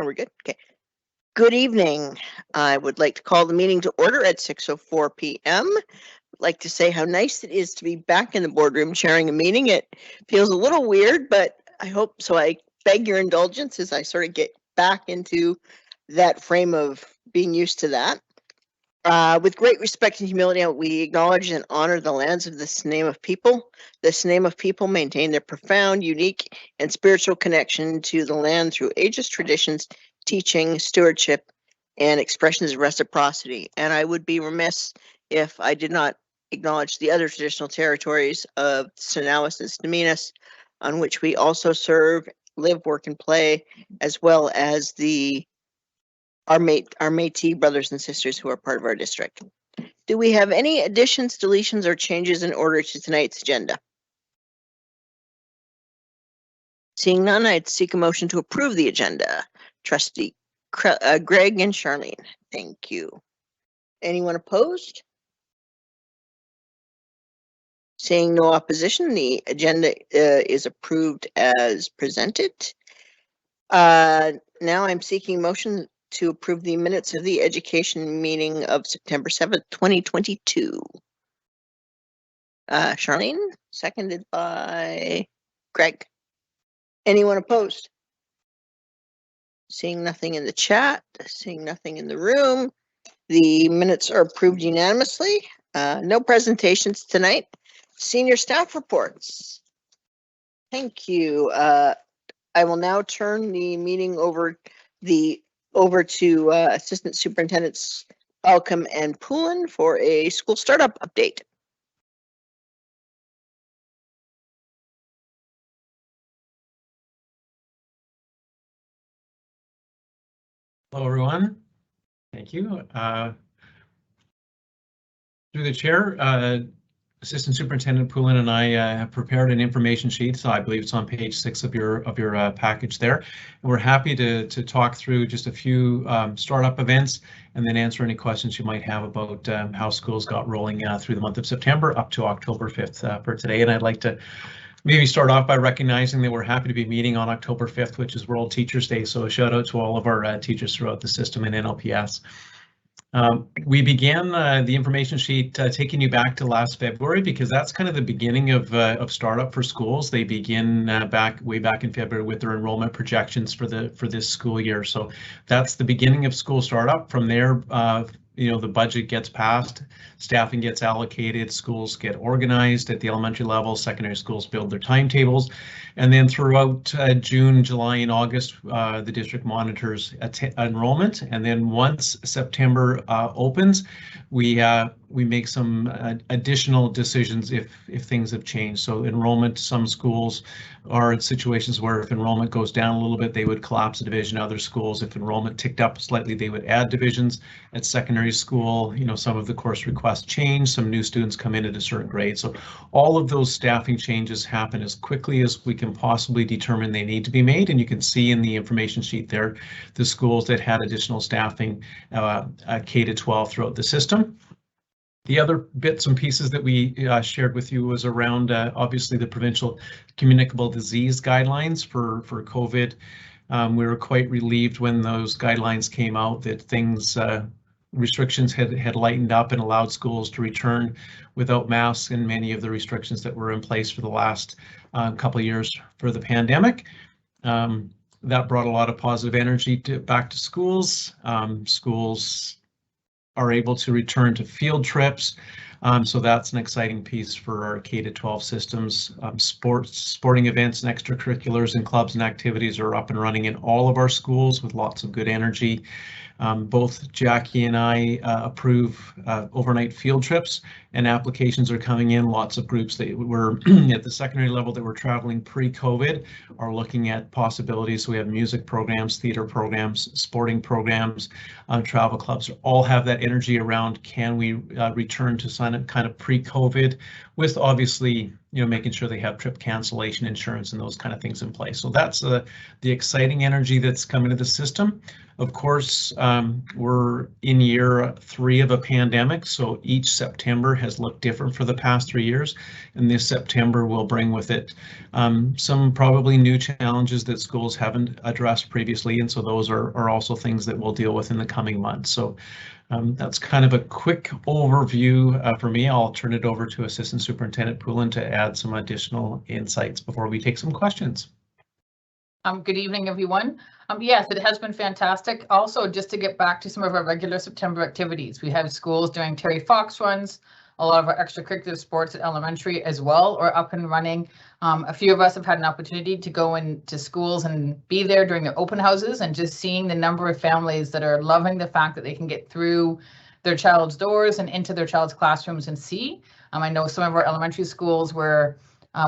Are we good? Okay. Good evening. I would like to call the meeting to order at 6:04 p.m. I'd like to say how nice it is to be back in the boardroom chairing a meeting. It feels a little weird, but I hope so. I beg your indulgence as I sort of get back into that frame of being used to that. With great respect and humility, we acknowledge and honor the lands of the Snuneymuxw people. The Snuneymuxw people maintain their profound, unique, and spiritual connection to the land through ages, traditions, teaching, stewardship, and expressions of reciprocity. And I would be remiss if I did not acknowledge the other traditional territories of Tsawwassen and Snuneymuxw, on which we also serve, live, work, and play, as well as our Métis brothers and sisters who are part of our district. Do we have any additions, deletions, or changes in order to tonight's agenda? Seeing none, I'd seek a motion to approve the agenda. Trustee Greg and Charlene, thank you. Anyone opposed? Seeing no opposition, the agenda is approved as presented. Now I'm seeking motion to approve the minutes of the education meeting of September 7th, 2022. Charlene, seconded by Greg. Anyone opposed? Seeing nothing in the chat, seeing nothing in the room, the minutes are approved unanimously. No presentations tonight. Senior staff reports. Thank you. I will now turn the meeting over to Assistant Superintendents Balcom and Poulin for a school startup update. Hello, everyone. Thank you. Through the chair, Assistant Superintendent Poulin and I have prepared an information sheet, so I believe it's on page 6 of your package there. And we're happy to talk through just a few startup events and then answer any questions you might have about how schools got rolling through the month of September up to October 5th for today. And I'd like to maybe start off by recognizing that we're happy to be meeting on October 5th, which is World Teachers Day. So a shout out to all of our teachers throughout the system in NLPS. We began the information sheet taking you back to last February because that's kind of the beginning of startup for schools. They begin way back in February with their enrollment projections for this school year. So that's the beginning of school startup. From there, the budget gets passed, staffing gets allocated, schools get organized at the elementary level, secondary schools build their timetables, and then throughout June, July, and August, the district monitors enrollment. And then once September opens, we make some additional decisions if things have changed. So enrollment, some schools are in situations where if enrollment goes down a little bit, they would collapse a division. Other schools, if enrollment ticked up slightly, they would add divisions. At secondary school, some of the course requests change, some new students come in at a certain grade. So all of those staffing changes happen as quickly as we can possibly determine they need to be made. And you can see in the information sheet there, the schools that had additional staffing K-12 throughout the system. The other bits and pieces that we shared with you was around obviously the provincial communicable disease guidelines for COVID. We were quite relieved when those guidelines came out that restrictions had lightened up and allowed schools to return without masks and many of the restrictions that were in place for the last couple of years for the pandemic. That brought a lot of positive energy back to schools. Schools are able to return to field trips. So that's an exciting piece for our K-12 systems. Sporting events and extracurriculars and clubs and activities are up and running in all of our schools with lots of good energy. Both Jackie and I approve overnight field trips, and applications are coming in. Lots of groups that were at the secondary level that were traveling pre-COVID are looking at possibilities. So we have music programs, theater programs, sporting programs, travel clubs all have that energy around, can we return to kind of pre-COVID with obviously making sure they have trip cancellation insurance and those kind of things in place. So that's the exciting energy that's come into the system. Of course, we're in year 3 of a pandemic, so each September has looked different for the past 3 years, and this September will bring with it some probably new challenges that schools haven't addressed previously, and so those are also things that we'll deal with in the coming months. So that's kind of a quick overview for me. I'll turn it over to Assistant Superintendent Poulin to add some additional insights before we take some questions. Good evening, everyone. Yes, it has been fantastic. Also, just to get back to some of our regular September activities, we have schools doing Terry Fox runs. A lot of our extracurricular sports at elementary as well are up and running. A few of us have had an opportunity to go into schools and be there during the open houses, and just seeing the number of families that are loving the fact that they can get through their child's doors and into their child's classrooms and see. I know some of our elementary schools where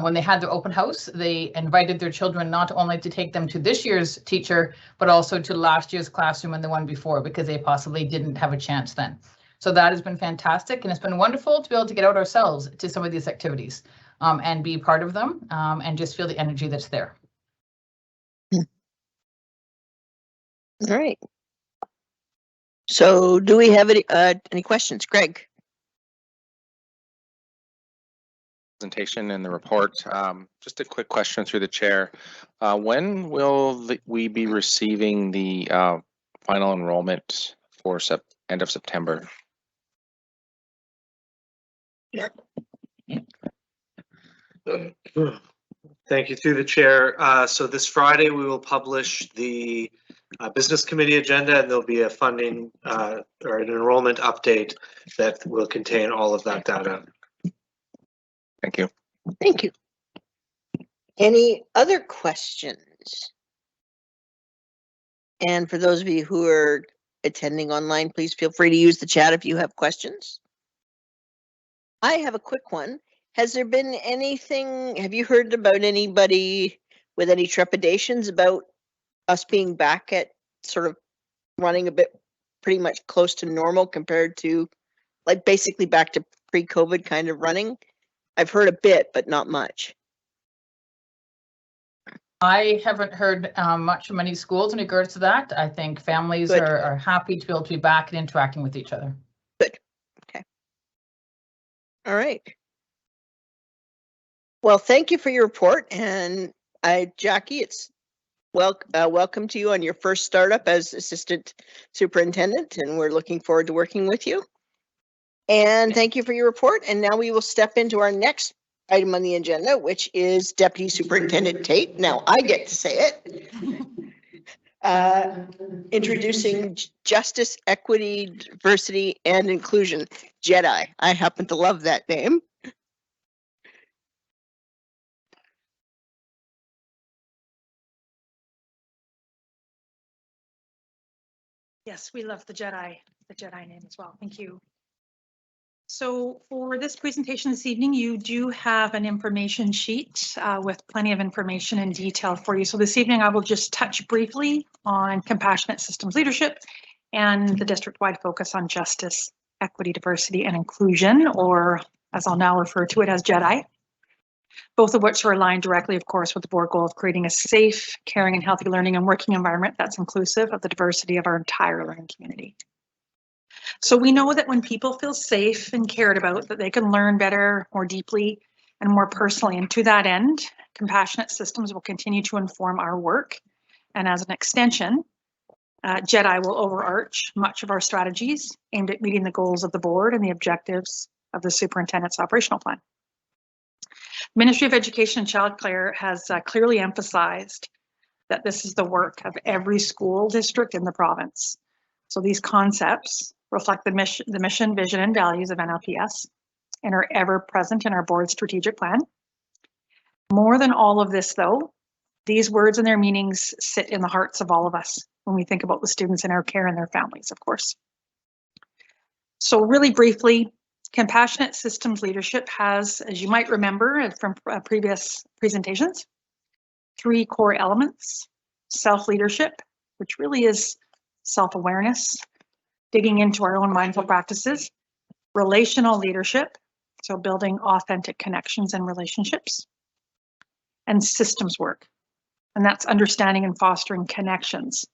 when they had their open house, they invited their children not only to take them to this year's teacher, but also to last year's classroom and the one before, because they possibly didn't have a chance then. So that has been fantastic, and it's been wonderful to be able to get out ourselves to some of these activities and be part of them and just feel the energy that's there. All right. So do we have any questions? Greg? Presentation and the report. Just a quick question through the chair. When will we be receiving the final enrollment for end of September? Thank you through the chair. So this Friday we will publish the business committee agenda, and there'll be a funding or an enrollment update that will contain all of that data. Thank you. Thank you. Any other questions? And for those of you who are attending online, please feel free to use the chat if you have questions. I have a quick one. Has there been anything, have you heard about anybody with any trepidations about us being back at sort of running a bit pretty much close to normal compared to like basically back to pre-COVID kind of running? I've heard a bit, but not much. I haven't heard much from many schools in regards to that. I think families are happy to be able to be back and interacting with each other. Good. Okay. All right. Well, thank you for your report. And Jackie, it's welcome to you on your first startup as Assistant Superintendent, and we're looking forward to working with you. And thank you for your report. And now we will step into our next item on the agenda, which is Deputy Superintendent Tate. Now I get to say it. Introducing Justice, Equity, Diversity, and Inclusion, JEDI. I happen to love that name. Yes, we love the JEDI name as well. Thank you. So for this presentation this evening, you do have an information sheet with plenty of information and detail for you. So this evening, I will just touch briefly on compassionate systems leadership and the district-wide focus on justice, equity, diversity, and inclusion, or as I'll now refer to it as JEDI, both of which are aligned directly, of course, with the board goal of creating a safe, caring, and healthy learning and working environment that's inclusive of the diversity of our entire learning community. So we know that when people feel safe and cared about, that they can learn better, more deeply, and more personally. And to that end, compassionate systems will continue to inform our work. And as an extension, JEDI will overarch much of our strategies aimed at meeting the goals of the board and the objectives of the superintendent's operational plan. Ministry of Education and Child Care has clearly emphasized that this is the work of every school district in the province. So these concepts reflect the mission, vision, and values of NLPS and are ever present in our board strategic plan. More than all of this, though, these words and their meanings sit in the hearts of all of us when we think about the students in our care and their families, of course. So really briefly, compassionate systems leadership has, as you might remember from previous presentations, 3 core elements: self-leadership, which really is self-awareness, digging into our own mindful practices; relational leadership, So building authentic connections and relationships. And systems work. And that's understanding and fostering connections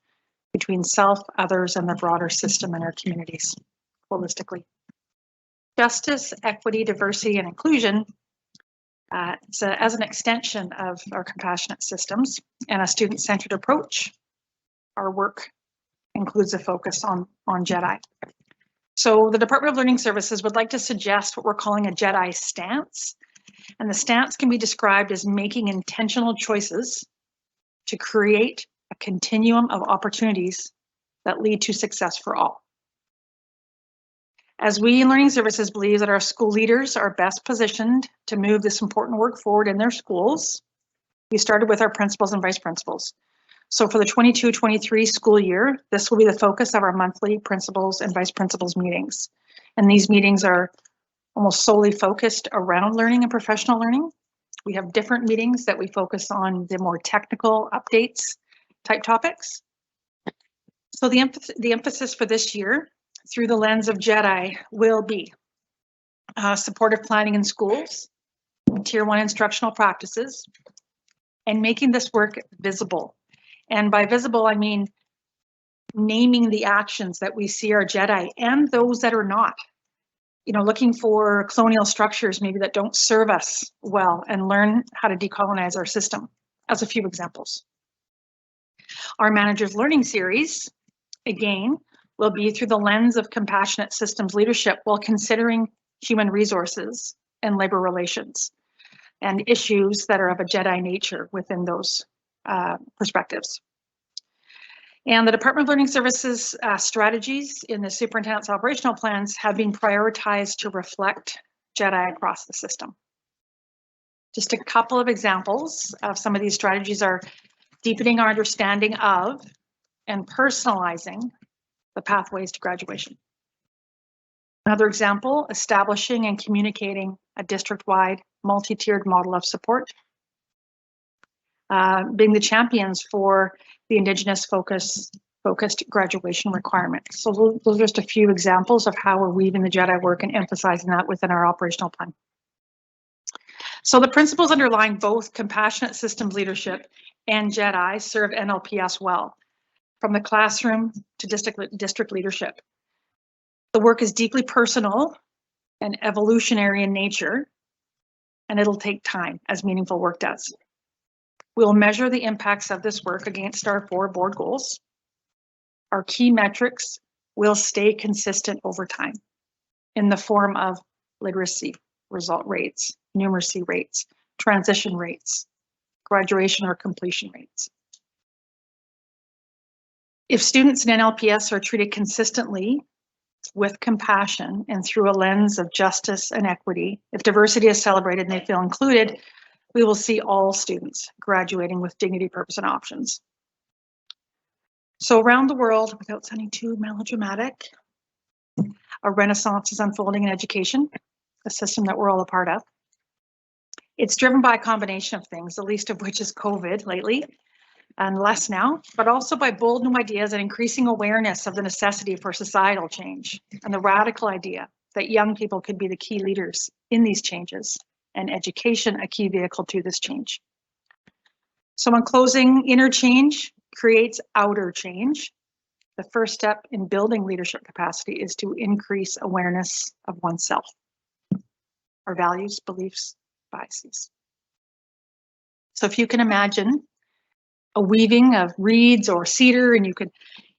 between self, others, and the broader system in our communities holistically. Justice, equity, diversity, and inclusion as an extension of our compassionate systems and a student-centered approach. Our work includes a focus on JEDI. So the Department of Learning Services would like to suggest what we're calling a JEDI stance. And the stance can be described as making intentional choices to create a continuum of opportunities that lead to success for all. As we in Learning Services believe that our school leaders are best positioned to move this important work forward in their schools, we started with our principals and vice principals. So for the 22-23 school year, this will be the focus of our monthly principals and vice principals meetings. And these meetings are almost solely focused around learning and professional learning. We have different meetings that we focus on the more technical updates type topics. So the emphasis for this year through the lens of JEDI will be supportive planning in schools, Tier 1 instructional practices, and making this work visible. And by visible, I mean naming the actions that we see are JEDI and those that are not. You know, looking for colonial structures maybe that don't serve us well and learn how to decolonize our system, as a few examples. Our Managers Learning Series, again, will be through the lens of compassionate systems leadership while considering human resources and labor relations and issues that are of a JEDI nature within those perspectives. And the Department of Learning Services strategies in the superintendent's operational plans have been prioritized to reflect JEDI across the system. Just a couple of examples of some of these strategies are deepening our understanding of and personalizing the pathways to graduation. Another example, establishing and communicating a district-wide multi-tiered model of support. Being the champions for the Indigenous focused graduation requirements. So those are just a few examples of how we're weaving the JEDI work and emphasizing that within our operational plan. So the principles underlying both compassionate systems leadership and JEDI serve NLPS well, from the classroom to district leadership. The work is deeply personal and evolutionary in nature, and it'll take time, as meaningful work does. We'll measure the impacts of this work against our 4 board goals. Our key metrics will stay consistent over time in the form of literacy result rates, numeracy rates, transition rates, graduation or completion rates. If students in NLPS are treated consistently with compassion and through a lens of justice and equity, if diversity is celebrated and they feel included, we will see all students graduating with dignity, purpose, and options. So around the world, without sounding too melodramatic, a renaissance is unfolding in education, a system that we're all a part of. It's driven by a combination of things, the least of which is COVID lately, and less now, but also by bold new ideas and increasing awareness of the necessity for societal change and the radical idea that young people could be the key leaders in these changes, and education a key vehicle to this change. So in closing, inner change creates outer change. The first step in building leadership capacity is to increase awareness of oneself, our values, beliefs, biases. So if you can imagine a weaving of reeds or cedar, and you could,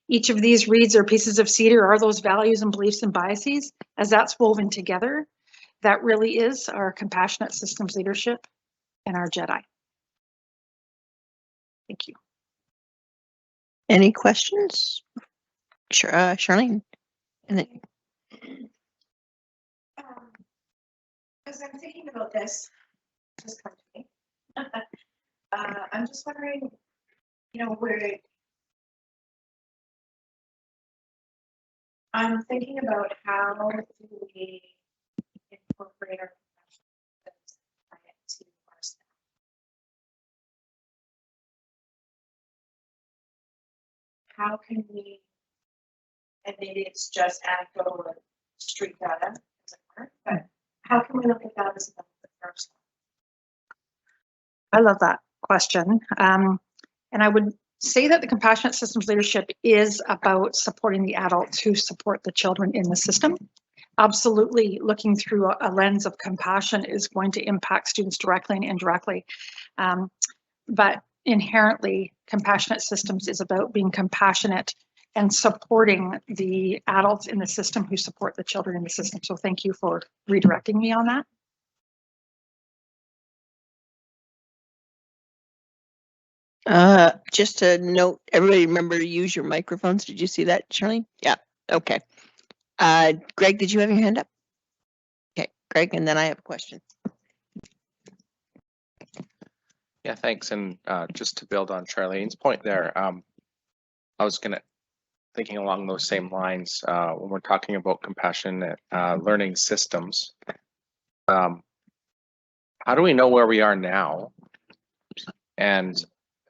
each of these reeds or pieces of cedar are those values and beliefs and biases, as that's woven together, that really is our compassionate systems leadership and our JEDI. Thank you. Any questions? Sure, Charlene. And then As I'm thinking about this, just come to me. I'm just wondering, you know, I'm thinking about how do we incorporate our professional to our staff. How can we, and maybe it's just anecdotal street data, as it were, but how can we look at that as the first? I love that question. And I would say that the compassionate systems leadership is about supporting the adults who support the children in the system. Absolutely, looking through a lens of compassion is going to impact students directly and indirectly. But inherently, compassionate systems is about being compassionate and supporting the adults in the system who support the children in the system. So thank you for redirecting me on that. Just a note, everybody remember to use your microphones. Did you see that, Charlene? Yeah, okay. Greg, did you have your hand up? Okay, Greg, and then I have a question. Yeah, thanks. And just to build on Charlene's point there, I was thinking along those same lines when we're talking about compassionate learning systems. How do we know where we are now? And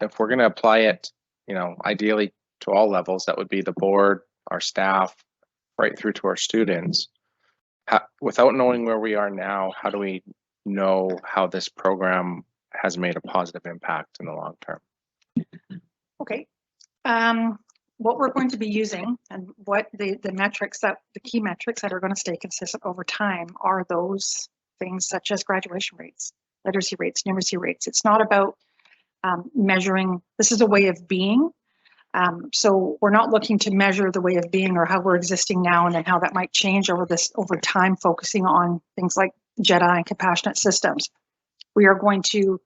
if we're going to apply it, you know, ideally to all levels, that would be the board, our staff, right through to our students. Without knowing where we are now, how do we know how this program has made a positive impact in the long term? Okay. What we're going to be using and what the metrics that the key metrics that are going to stay consistent over time are those things such as graduation rates, literacy rates, numeracy rates. It's not about measuring, this is a way of being. So we're not looking to measure the way of being or how we're existing now and then how that might change over time, focusing on things like JEDI and compassionate systems. We are going to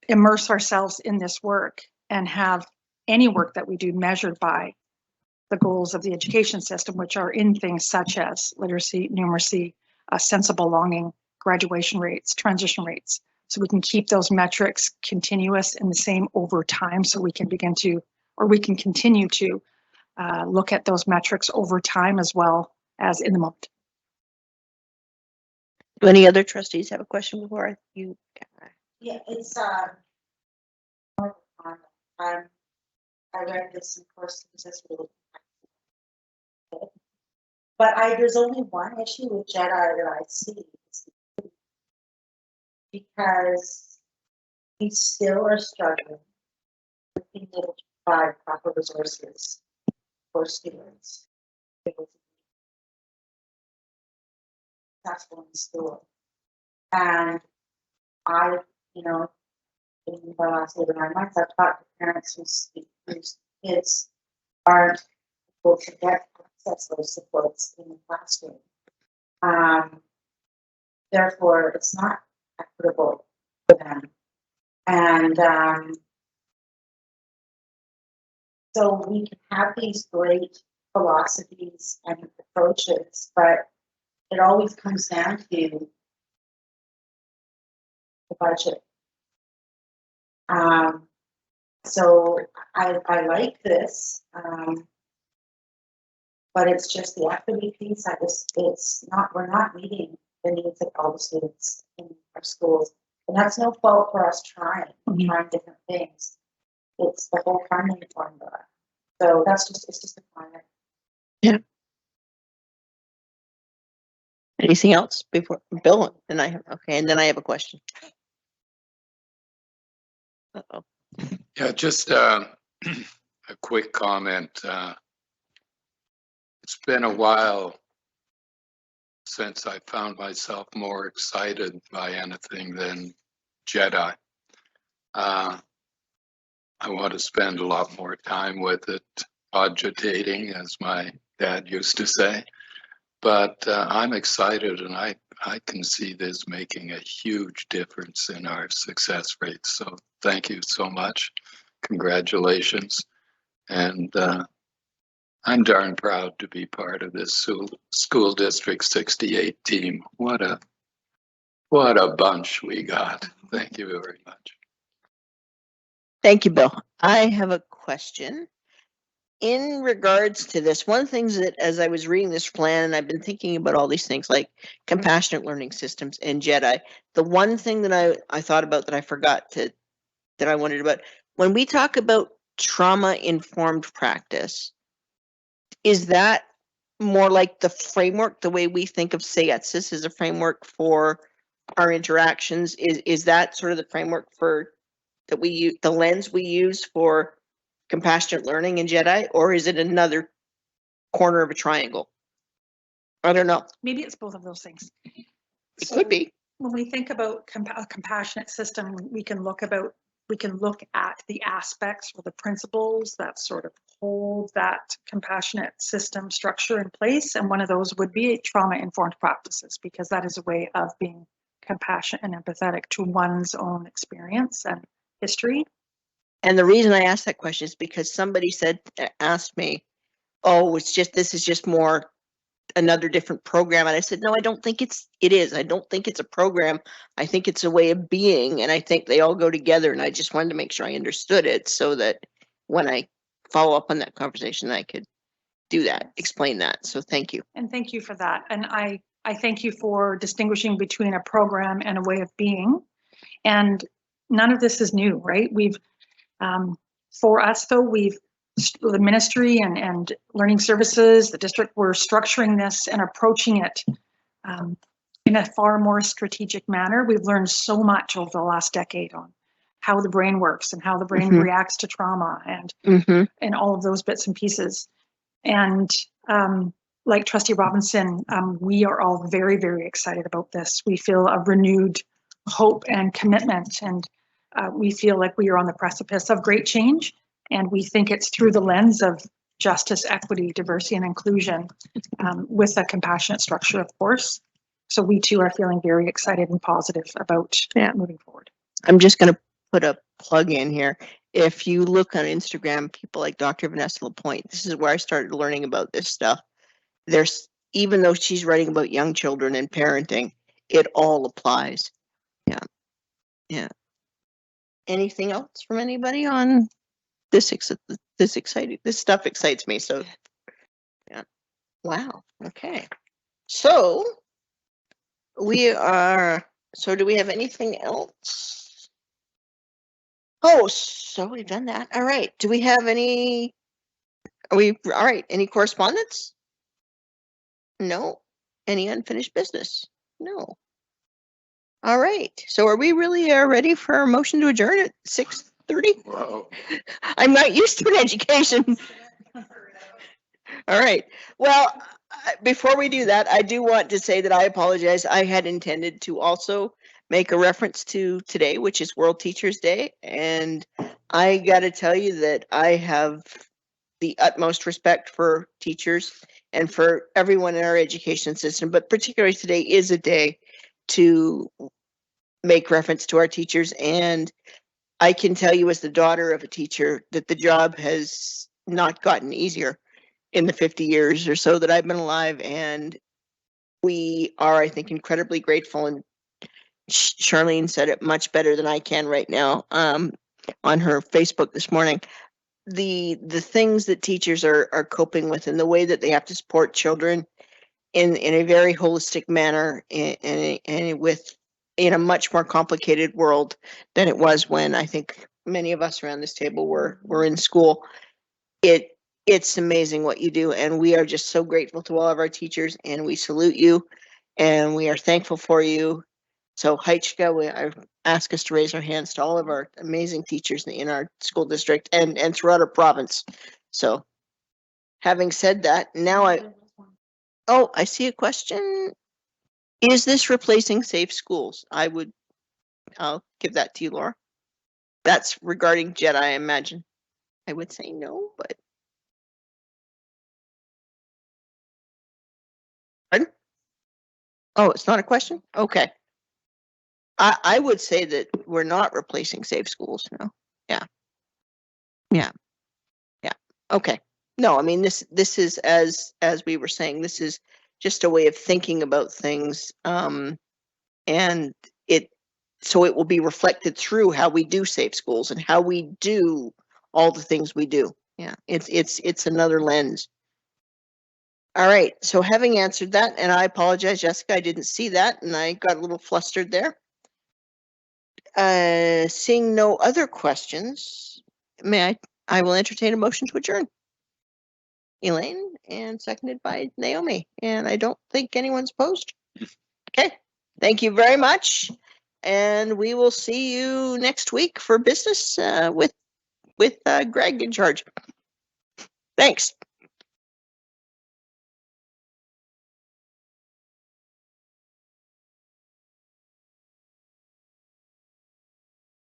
immerse ourselves in this work and have any work that we do measured by the goals of the education system, which are in things such as literacy, numeracy, sense of belonging, graduation rates, transition rates. So we can keep those metrics continuous and the same over time, so we can begin to, or we can continue to look at those metrics over time as well as in the moment. Do any other trustees have a question before you? Yeah, it's I read this, of course, because it's really, but there's only one issue with JEDI that I see, because we still are struggling with being able to provide proper resources for students. That's going to school. And I, you know, in the last 8 or 9 months, I've talked to parents whose kids aren't able to get access those supports in the classroom. Therefore, it's not equitable for them. And so we can have these great philosophies and approaches, but it always comes down to the budget. So I like this, but it's just the equity piece. We're not meeting the needs of all the students in our schools. And that's no fault for us trying different things. It's the whole funding formula. So it's just a comment. Yeah. Anything else before Bill? And I have, okay, and then I have a question. Uh-oh. Yeah, just a quick comment. It's been a while since I found myself more excited by anything than JEDI. I want to spend a lot more time with it, agitating, as my dad used to say. But I'm excited, and I can see this making a huge difference in our success rates. So thank you so much. Congratulations. And I'm darn proud to be part of this School District 68 team. What a bunch we got. Thank you very much. Thank you, Bill. I have a question. In regards to this, one of the things that as I was reading this plan, and I've been thinking about all these things like compassionate learning systems and JEDI, the one thing that I thought about that I forgot that I wondered about, when we talk about trauma-informed practice, is that more like the framework, the way we think of SAYETSIS as a framework for our interactions? Is that sort of the framework for that we use, the lens we use for compassionate learning in JEDI, or is it another corner of a triangle? I don't know. Maybe it's both of those things. It could be. When we think about a compassionate system, we can look at the aspects or the principles that sort of hold that compassionate system structure in place. And one of those would be trauma-informed practices, because that is a way of being compassionate and empathetic to one's own experience and history. And the reason I asked that question is because somebody asked me, oh, this is just more another different program. And I said, no, I don't think it is. I don't think it's a program. I think it's a way of being. And I think they all go together. And I just wanted to make sure I understood it so that when I follow up on that conversation, I could do that, explain that. So thank you. And thank you for that. And I thank you for distinguishing between a program and a way of being. And none of this is new, right? For us though, the ministry and learning services, the district, we're structuring this and approaching it in a far more strategic manner. We've learned so much over the last decade on how the brain works and how the brain reacts to trauma and all of those bits and pieces. And like Trustee Robinson, we are all very, very excited about this. We feel a renewed hope and commitment, and we feel like we are on the precipice of great change. And we think it's through the lens of justice, equity, diversity, and inclusion with a compassionate structure, of course. So we too are feeling very excited and positive about moving forward. I'm just going to put a plug in here. If you look on Instagram, people like Dr. Vanessa Lapointe, this is where I started learning about this stuff. Even though she's writing about young children and parenting, it all applies. Yeah. Anything else from anybody on this stuff excites me. So yeah. Wow. Okay. So do we have anything else? Oh, so we've done that. All right. Do we have any correspondence? No. Any unfinished business? No. All right. So are we really ready for a motion to adjourn at 6:30? Wow. I'm not used to an education. All right. Well, before we do that, I do want to say that I apologize. I had intended to also make a reference to today, which is World Teachers Day. And I got to tell you that I have the utmost respect for teachers and for everyone in our education system, but particularly today is a day to make reference to our teachers. And I can tell you as the daughter of a teacher that the job has not gotten easier in the 50 years or so that I've been alive. And we are, I think, incredibly grateful. And Charlene said it much better than I can right now on her Facebook this morning. The things that teachers are coping with and the way that they have to support children in a very holistic manner and in a much more complicated world than it was when I think many of us around this table were in school. It's amazing what you do, and we are just so grateful to all of our teachers, and we salute you, and we are thankful for you. So Heichka, I ask us to raise our hands to all of our amazing teachers in our school district and throughout our province. So having said that, now I see a question. Is this replacing Safe Schools? I'll give that to you, Laura. That's regarding JEDI, I imagine. I would say no, but. Pardon? Oh, it's not a question? Okay. I would say that we're not replacing Safe Schools, no. Yeah. Okay. No, I mean, this is, as we were saying, this is just a way of thinking about things. And so it will be reflected through how we do Safe Schools and how we do all the things we do. Yeah, it's another lens. All right, so having answered that, and I apologize, Jessica, I didn't see that and I got a little flustered there. Seeing no other questions, I will entertain a motion to adjourn. Elaine, and seconded by Naomi. And I don't think anyone's opposed. Okay, thank you very much. And we will see you next week for business with Greg in charge. Thanks.